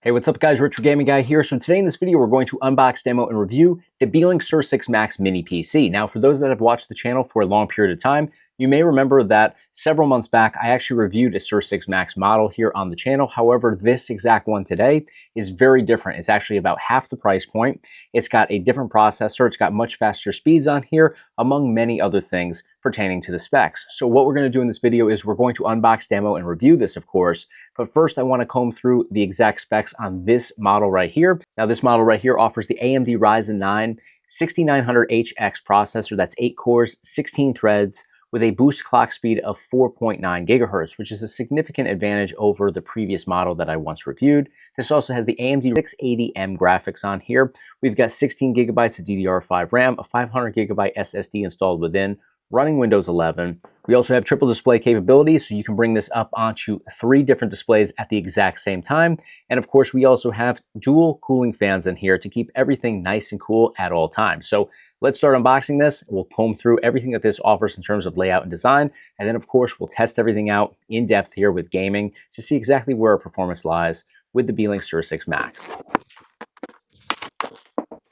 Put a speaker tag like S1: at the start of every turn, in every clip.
S1: Hey, what's up guys, Retro Gaming Guy here. So today in this video, we're going to unbox, demo, and review the Beelink SER6 Max Mini PC. Now, for those that have watched the channel for a long period of time, you may remember that several months back, I actually reviewed a SER6 Max model here on the channel. However, this exact one today is very different. It's actually about half the price point. It's got a different processor. It's got much faster speeds on here, among many other things pertaining to the specs. So what we're going to do in this video is we're going to unbox, demo, and review this, of course. But first, I want to comb through the exact specs on this model right here. Now, this model right here offers the AMD Ryzen 9 6900HX processor. That's 8 cores, 16 threads, with a boost clock speed of 4.9 gigahertz, which is a significant advantage over the previous model that I once reviewed. This also has the AMD 680M graphics on here. We've got 16 gigabytes of DDR5 RAM, a 500 gigabyte SSD installed within, running Windows 11. We also have triple display capability, so you can bring this up onto 3 different displays at the exact same time. And of course, we also have dual cooling fans in here to keep everything nice and cool at all times. So let's start unboxing this. We'll comb through everything that this offers in terms of layout and design. And then of course, we'll test everything out in depth here with gaming to see exactly where our performance lies with the Beelink SER6 Max.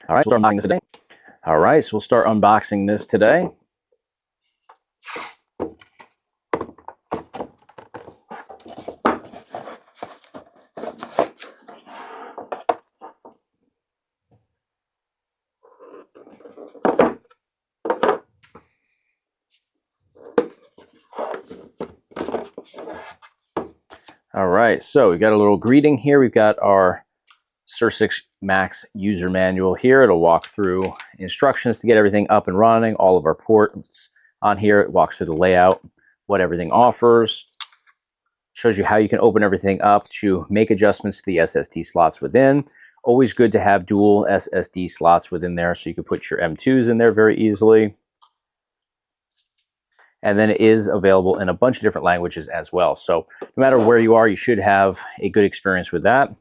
S1: All right, we'll start unboxing this today. All right, so we'll start unboxing this today. All right, so we've got a little greeting here. We've got our SER6 Max user manual here. It'll walk through instructions to get everything up and running, all of our ports on here. It walks through the layout, what everything offers, shows you how you can open everything up to make adjustments to the SSD slots within. Always good to have dual SSD slots within there so you can put your M2s in there very easily. And then it is available in a bunch of different languages as well. So no matter where you are, you should have a good experience with that.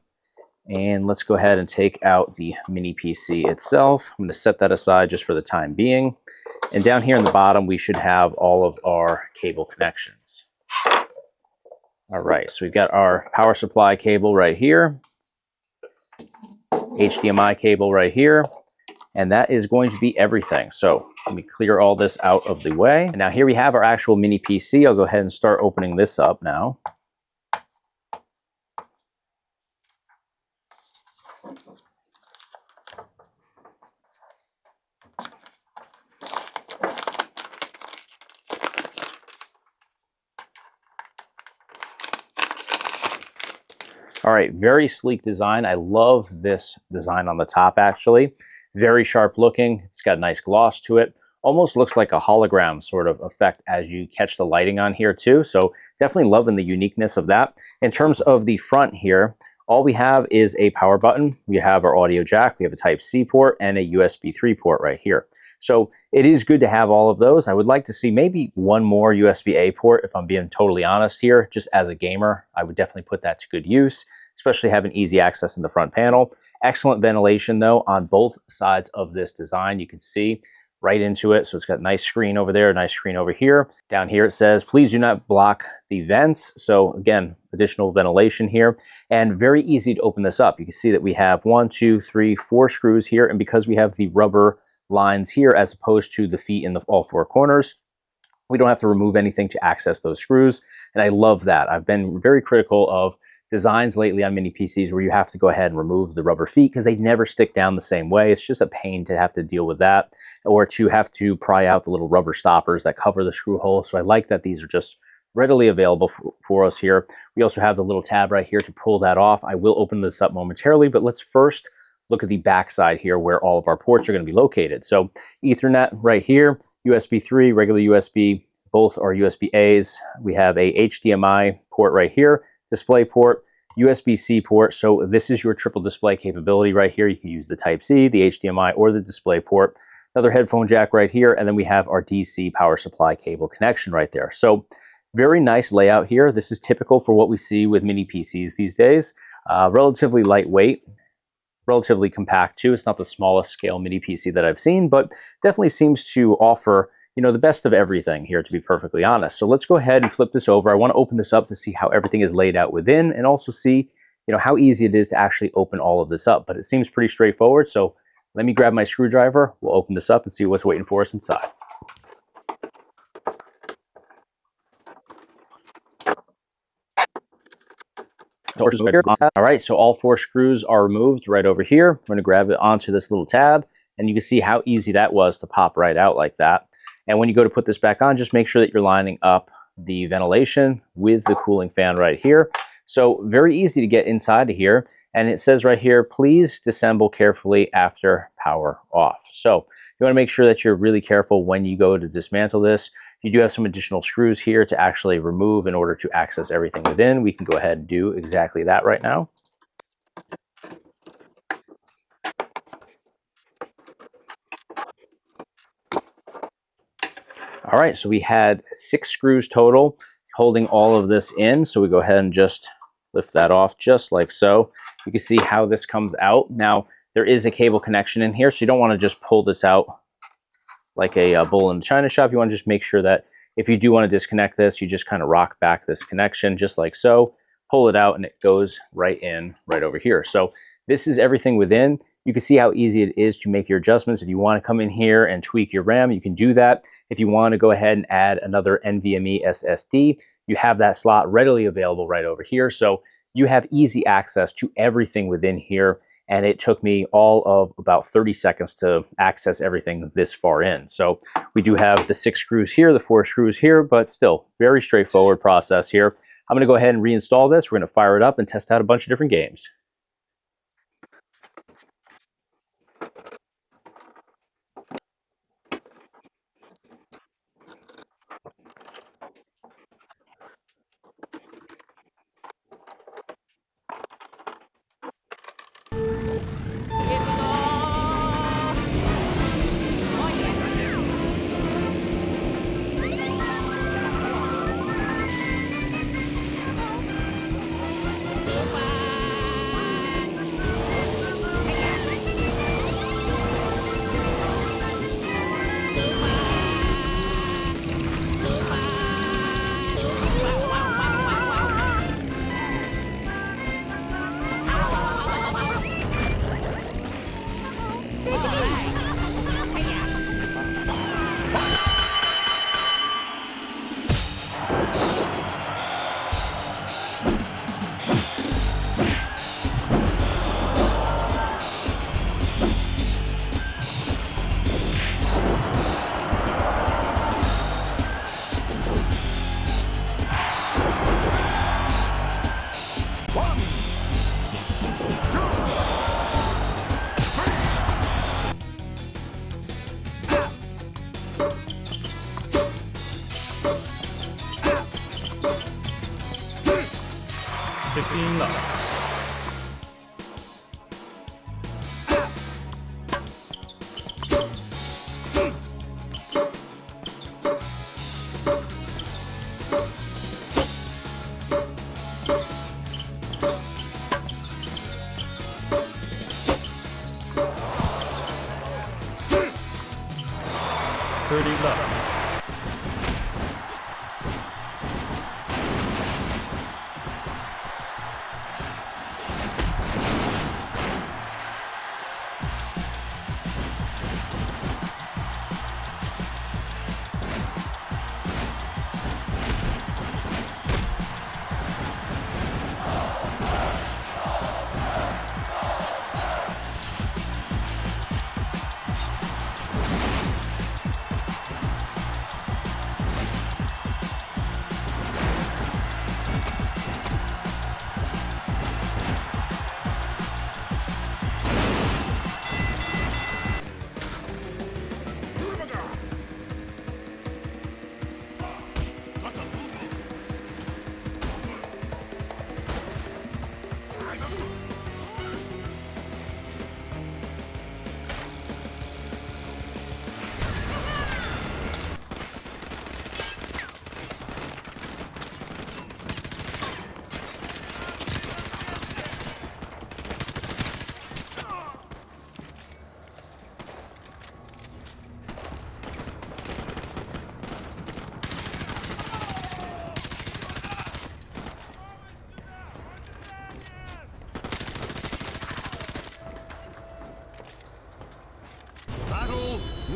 S1: And let's go ahead and take out the mini PC itself. I'm going to set that aside just for the time being. And down here in the bottom, we should have all of our cable connections. All right, so we've got our power supply cable right here, HDMI cable right here, and that is going to be everything. So let me clear all this out of the way. And now here we have our actual mini PC. I'll go ahead and start opening this up now. All right, very sleek design. I love this design on the top, actually. Very sharp looking. It's got a nice gloss to it. Almost looks like a hologram sort of effect as you catch the lighting on here too. So definitely loving the uniqueness of that. In terms of the front here, all we have is a power button. We have our audio jack. We have a Type-C port and a USB 3 port right here. So it is good to have all of those. I would like to see maybe one more USB-A port, if I'm being totally honest here. Just as a gamer, I would definitely put that to good use, especially having easy access in the front panel. Excellent ventilation though on both sides of this design. You can see right into it. So it's got a nice screen over there, a nice screen over here. Down here it says, please do not block the vents. So again, additional ventilation here, and very easy to open this up. You can see that we have 1, 2, 3, 4 screws here. And because we have the rubber lines here, as opposed to the feet in all 4 corners, we don't have to remove anything to access those screws. And I love that. I've been very critical of designs lately on mini PCs where you have to go ahead and remove the rubber feet because they never stick down the same way. It's just a pain to have to deal with that, or to have to pry out the little rubber stoppers that cover the screw hole. So I like that these are just readily available for us here. We also have the little tab right here to pull that off. I will open this up momentarily, but let's first look at the back side here where all of our ports are going to be located. So Ethernet right here, USB 3, regular USB, both are USB-As. We have a HDMI port right here, display port, USB-C port. So this is your triple display capability right here. You can use the Type-C, the HDMI, or the display port. Another headphone jack right here, and then we have our DC power supply cable connection right there. So very nice layout here. This is typical for what we see with mini PCs these days. Relatively lightweight, relatively compact too. It's not the smallest scale mini PC that I've seen, but definitely seems to offer, you know, the best of everything here, to be perfectly honest. So let's go ahead and flip this over. I want to open this up to see how everything is laid out within, and also see how easy it is to actually open all of this up. But it seems pretty straightforward. So let me grab my screwdriver. We'll open this up and see what's waiting for us inside. All right, so all 4 screws are removed right over here. I'm going to grab it onto this little tab, and you can see how easy that was to pop right out like that. And when you go to put this back on, just make sure that you're lining up the ventilation with the cooling fan right here. So very easy to get inside of here. And it says right here, please disassemble carefully after power off. So you want to make sure that you're really careful when you go to dismantle this. You do have some additional screws here to actually remove in order to access everything within. We can go ahead and do exactly that right now. All right, so we had 6 screws total holding all of this in. So we go ahead and just lift that off just like so. You can see how this comes out. Now, there is a cable connection in here, so you don't want to just pull this out like a bull in the china shop. You want to just make sure that if you do want to disconnect this, you just kind of rock back this connection just like so, pull it out, and it goes right in right over here. So this is everything within. You can see how easy it is to make your adjustments. If you want to come in here and tweak your RAM, you can do that. If you want to go ahead and add another NVMe SSD, you have that slot readily available right over here. So you have easy access to everything within here. And it took me all of about 30 seconds to access everything this far in. So we do have the 6 screws here, the 4 screws here, but still very straightforward process here. I'm going to go ahead and reinstall this. We're going to fire it up and test out a bunch of different games.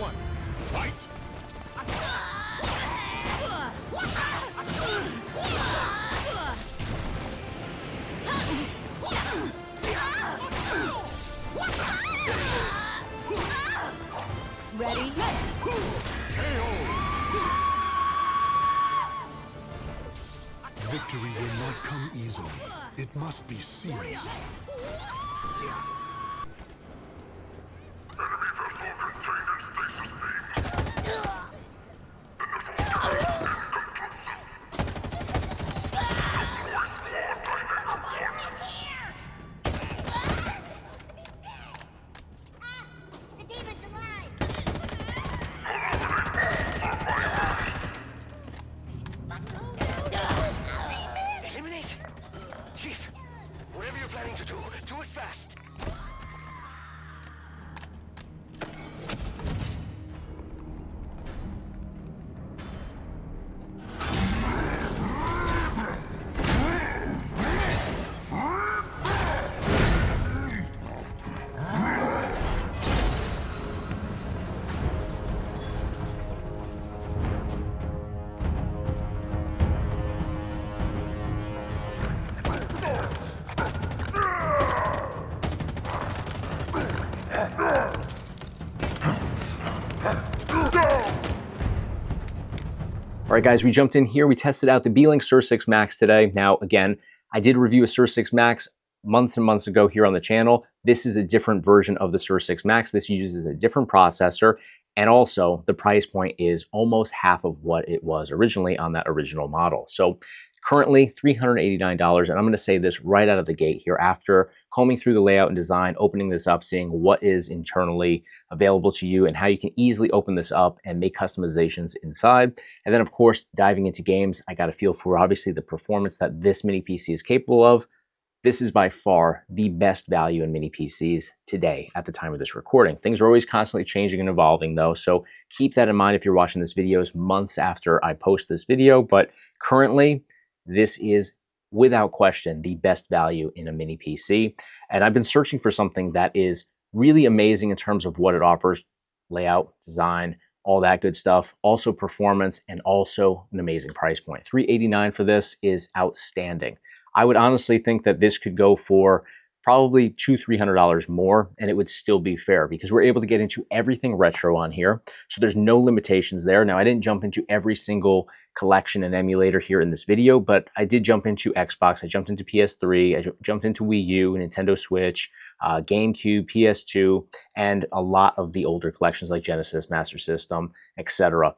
S2: one, fight!
S3: Ready?
S2: Victory will not come easily. It must be serious. Eliminate? Chief, whatever you're planning to do it fast.
S1: All right, guys, we jumped in here. We tested out the Beelink SER6 Max today. Now, again, I did review a SER6 Max months and months ago here on the channel. This is a different version of the SER6 Max. This uses a different processor. And also, the price point is almost half of what it was originally on that original model. So currently $389. And I'm going to say this right out of the gate here after combing through the layout and design, opening this up, seeing what is internally available to you and how you can easily open this up and make customizations inside. And then, of course, diving into games, I got a feel for obviously the performance that this mini PC is capable of. This is by far the best value in mini PCs today at the time of this recording. Things are always constantly changing and evolving though, so keep that in mind if you're watching this video months after I post this video. But currently, this is without question the best value in a mini PC. And I've been searching for something that is really amazing in terms of what it offers: layout, design, all that good stuff, also performance, and also an amazing price point. $389 for this is outstanding. I would honestly think that this could go for probably $200–300 more, and it would still be fair because we're able to get into everything retro on here. So there's no limitations there. Now, I didn't jump into every single collection and emulator here in this video, but I did jump into Xbox, I jumped into PS3, I jumped into Wii U, Nintendo Switch, GameCube, PS2, and a lot of the older collections like Genesis, Master System, etc.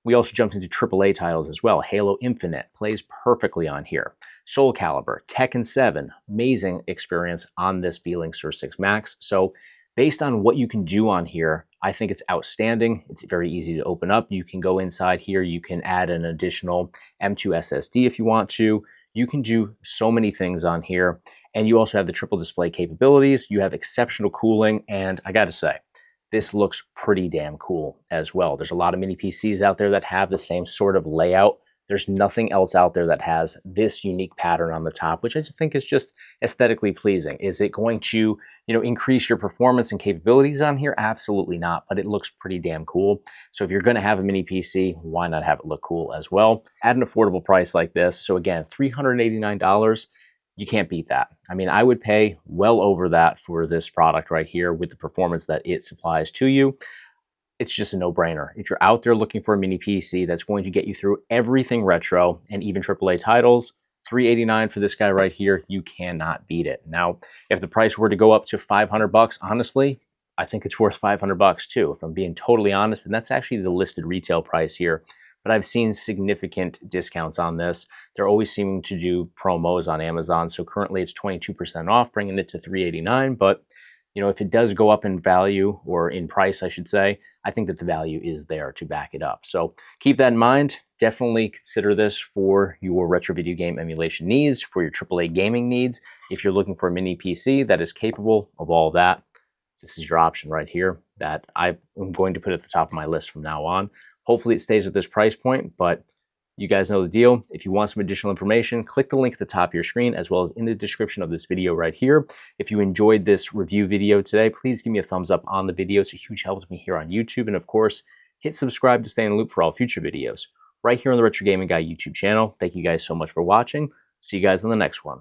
S1: We also jumped into AAA titles as well. Halo Infinite plays perfectly on here. Soul Calibur, Tekken 7, amazing experience on this Beelink SER6 Max. So based on what you can do on here, I think it's outstanding. It's very easy to open up. You can go inside here. You can add an additional M.2 SSD if you want to. You can do so many things on here. And you also have the triple display capabilities. You have exceptional cooling. And I got to say, this looks pretty damn cool as well. There's a lot of mini PCs out there that have the same sort of layout. There's nothing else out there that has this unique pattern on the top, which I think is just aesthetically pleasing. Is it going to, increase your performance and capabilities on here? Absolutely not, but it looks pretty damn cool. So if you're going to have a mini PC, why not have it look cool as well at an affordable price like this? So again, $389, you can't beat that. I mean, I would pay well over that for this product right here with the performance that it supplies to you. It's just a no-brainer. If you're out there looking for a mini PC that's going to get you through everything retro and even AAA titles, $389 for this guy right here, you cannot beat it. Now, if the price were to go up to $500, honestly, I think it's worth $500 too, if I'm being totally honest. And that's actually the listed retail price here. But I've seen significant discounts on this. They're always seeming to do promos on Amazon. So currently it's 22% off, bringing it to $389. But if it does go up in value, or in price, I should say, I think that the value is there to back it up. So keep that in mind. Definitely consider this for your retro video game emulation needs, for your AAA gaming needs. If you're looking for a mini PC that is capable of all that, this is your option right here that I'm going to put at the top of my list from now on. Hopefully it stays at this price point, but You guys know the deal. If you want some additional information, click the link at the top of your screen as well as in the description of this video right here. If you enjoyed this review video today, please give me a thumbs up on the video. It's a huge help to me here on YouTube. And of course, hit subscribe to stay in the loop for all future videos right here on the Retro Gaming Guy YouTube channel. Thank you guys so much for watching. See you guys in the next one.